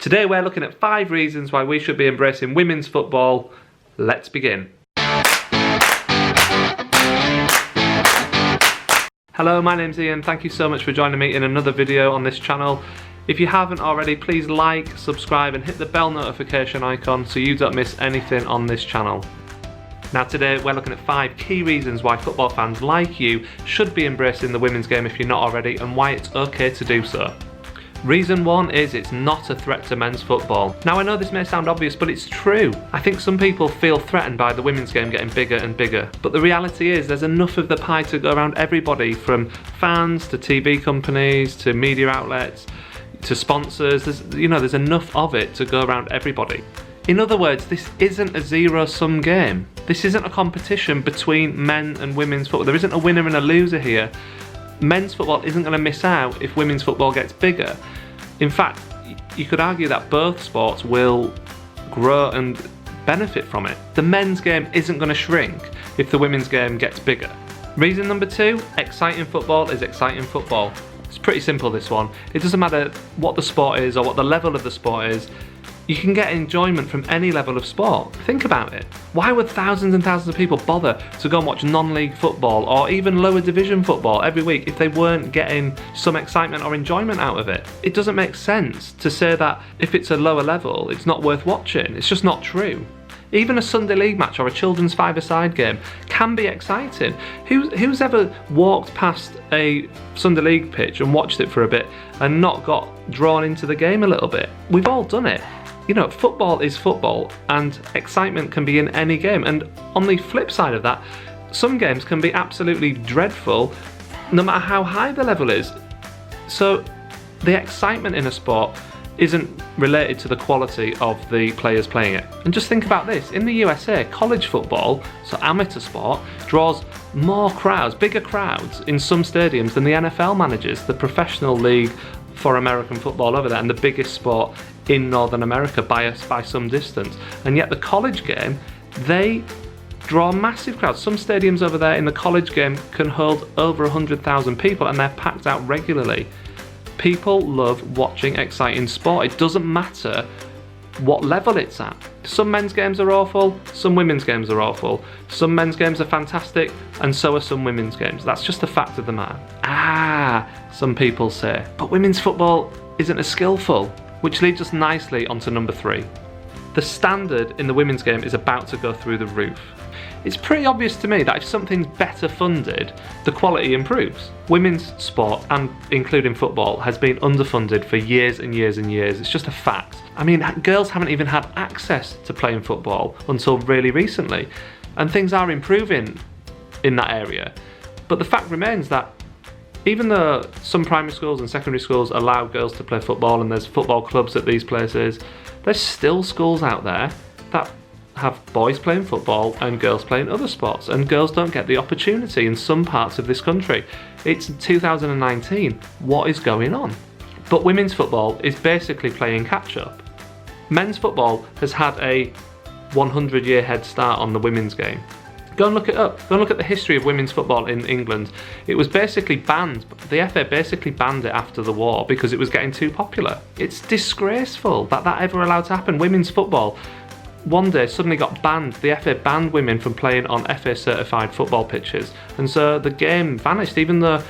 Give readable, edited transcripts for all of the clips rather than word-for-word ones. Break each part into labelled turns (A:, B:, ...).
A: Today we're looking at 5 reasons why we should be embracing women's football. Let's begin. Hello, my name's Ian. Thank you so much for joining me in another video on this channel. If you haven't already, please like, subscribe and hit the bell notification icon so you don't miss anything on this channel. Now today we're looking at 5 key reasons why football fans like you should be embracing the women's game if you're not already, and why it's okay to do so. Reason 1 is it's not a threat to men's football. Now I know this may sound obvious, but it's true. I think some people feel threatened by the women's game getting bigger and bigger, but the reality is there's enough of the pie to go around everybody, from fans to TV companies to media outlets to sponsors. There's enough of it to go around everybody. In other words, this isn't a zero-sum game. This isn't a competition between men and women's football. There isn't a winner and a loser here. Men's football isn't going to miss out if women's football gets bigger. In fact, you could argue that both sports will grow and benefit from it. The men's game isn't going to shrink if the women's game gets bigger. Reason number 2, exciting football is exciting football. It's pretty simple, this one. It doesn't matter what the sport is or what the level of the sport is. You can get enjoyment from any level of sport. Think about it. Why would thousands and thousands of people bother to go and watch non-league football or even lower division football every week if they weren't getting some excitement or enjoyment out of it? It doesn't make sense to say that if it's a lower level, it's not worth watching. It's just not true. Even a Sunday league match or a children's five-a-side game can be exciting. Who's ever walked past a Sunday league pitch and watched it for a bit and not got drawn into the game a little bit? We've all done it. You know, football is football and excitement can be in any game. And on the flip side of that, some games can be absolutely dreadful no matter how high the level is. So the excitement in a sport isn't related to the quality of the players playing it. And just think about this, in the USA, college football, so amateur sport, draws more crowds, bigger crowds in some stadiums than the NFL manages, the professional league for American football over there, and the biggest sport in Northern America by some distance. And yet the college game, they draw massive crowds. Some stadiums over there in the college game can hold over 100,000 people and they're packed out regularly. People love watching exciting sport. It doesn't matter what level it's at. Some men's games are awful, some women's games are awful. Some men's games are fantastic, and so are some women's games. That's just a fact of the matter. Some people say, but women's football isn't as skillful, which leads us nicely onto number 3. The standard in the women's game is about to go through the roof. It's pretty obvious to me that if something's better funded, the quality improves. Women's sport, and including football, has been underfunded for years and years and years. It's just a fact. I mean, girls haven't even had access to playing football until really recently, and things are improving in that area. But the fact remains that even though some primary schools and secondary schools allow girls to play football and there's football clubs at these places, there's still schools out there that have boys playing football and girls playing other sports, and girls don't get the opportunity in some parts of this country. It's 2019. What is going on? But women's football is basically playing catch up. Men's football has had a 100-year head start on the women's game. Go and look it up. Go and look at the history of women's football in England. It was basically banned. The FA basically banned it after the war because it was getting too popular. It's disgraceful that ever allowed to happen. Women's football one day suddenly got banned. The FA banned women from playing on FA certified football pitches, and so the game vanished. Even though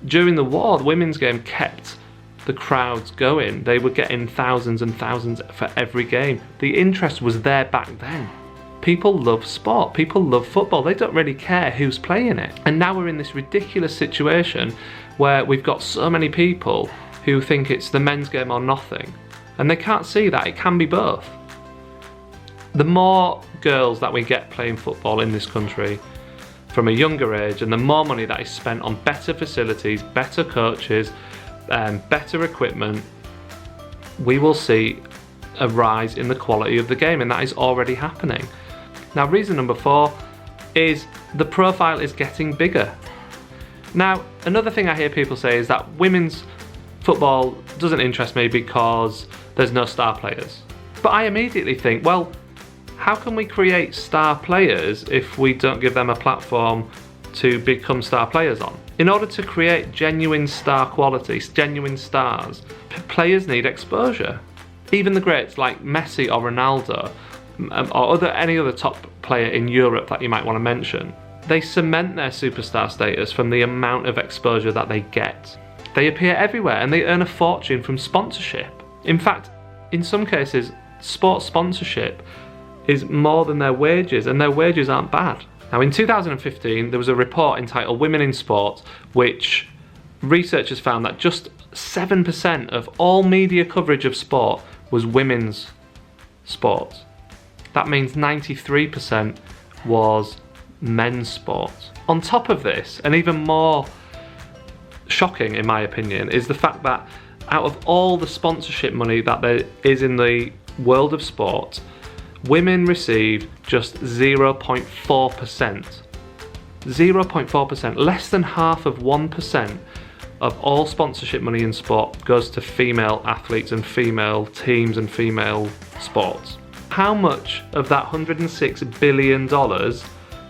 A: during the war the women's game kept the crowds going, they were getting thousands and thousands for every game. The interest was there back then. People love sport, people love football, they don't really care who's playing it. And now we're in this ridiculous situation where we've got so many people who think it's the men's game or nothing, and they can't see that it can be both. The more girls that we get playing football in this country from a younger age, and the more money that is spent on better facilities, better coaches, better equipment, we will see a rise in the quality of the game, and that is already happening. Now, reason number 4 is the profile is getting bigger. Now, another thing I hear people say is that women's football doesn't interest me because there's no star players. But I immediately think, well, how can we create star players if we don't give them a platform to become star players on? In order to create genuine star quality, genuine stars, players need exposure. Even the greats like Messi or Ronaldo, or any other top player in Europe that you might want to mention, they cement their superstar status from the amount of exposure that they get. They appear everywhere and they earn a fortune from sponsorship. In fact, in some cases, sports sponsorship is more than their wages, and their wages aren't bad. Now, in 2015, there was a report entitled Women in Sport, which researchers found that just 7% of all media coverage of sport was women's sport. That means 93% was men's sport. On top of this, and even more shocking in my opinion, is the fact that out of all the sponsorship money that there is in the world of sport, women receive just 0.4%. 0.4%, less than half of 1% of all sponsorship money in sport goes to female athletes and female teams and female sports. How much of that $106 billion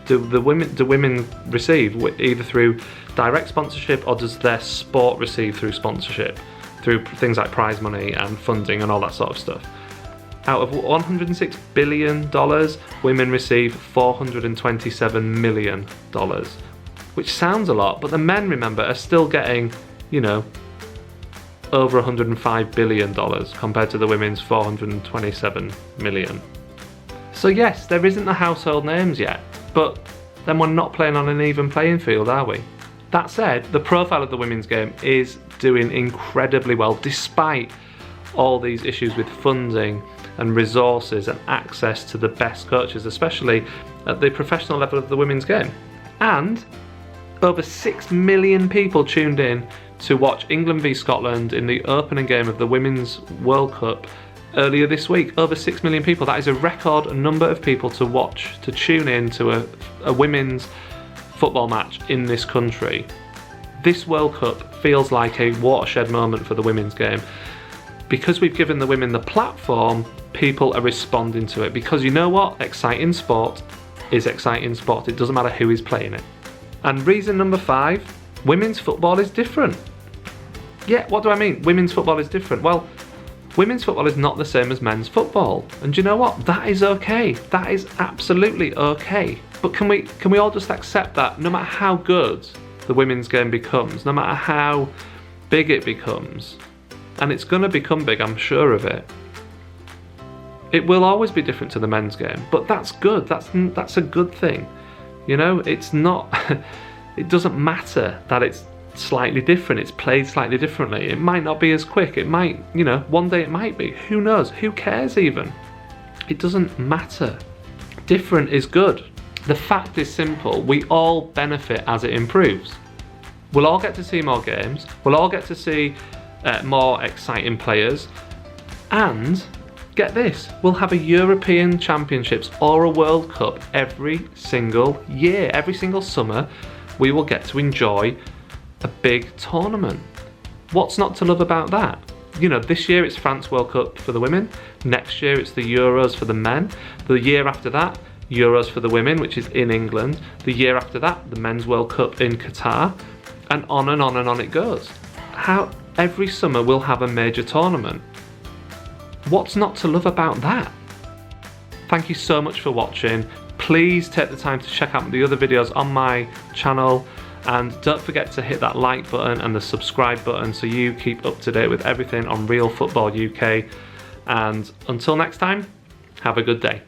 A: do women receive, either through direct sponsorship, or does their sport receive through sponsorship, through things like prize money and funding and all that sort of stuff? Out of $106 billion, women receive $427 million, which sounds a lot, but the men, remember, are still getting, you know, over $105 billion compared to the women's $427 million. So yes, there isn't the household names yet, but then we're not playing on an even playing field, are we? That said, the profile of the women's game is doing incredibly well, despite all these issues with funding and resources and access to the best coaches, especially at the professional level of the women's game. And over 6 million people tuned in to watch England v Scotland in the opening game of the Women's World Cup earlier this week. Over 6 million people. That is a record number of people to watch, to tune in to a women's football match in this country. This World Cup feels like a watershed moment for the women's game. Because we've given the women the platform, people are responding to it. Because you know what? Exciting sport is exciting sport. It doesn't matter who is playing it. And reason number 5, women's football is different. Yeah, what do I mean? Women's football is different. Well, women's football is not the same as men's football. And do you know what? That is okay. That is absolutely okay. But can we all just accept that no matter how good the women's game becomes, no matter how big it becomes, and it's going to become big, I'm sure of it, it will always be different to the men's game. But that's good. That's a good thing. You know, it's not, it doesn't matter that it's slightly different, it's played slightly differently. It might not be as quick, it might, you know, one day it might be. Who knows? Who cares even? It doesn't matter. Different is good. The fact is simple, we all benefit as it improves. We'll all get to see more games, we'll all get to see more exciting players, and get this, we'll have a European Championships or a World Cup every single year. Every single summer we will get to enjoy a big tournament. What's not to love about that? You know, this year it's France World Cup for the women, next year it's the Euros for the men, the year after that Euros for the women, which is in England, the year after that the Men's World Cup in Qatar, and on and on and on it goes. How every summer we'll have a major tournament. What's not to love about that? Thank you so much for watching. Please take the time to check out the other videos on my channel, and don't forget to hit that like button and the subscribe button so you keep up to date with everything on Real Football UK. And until next time, have a good day.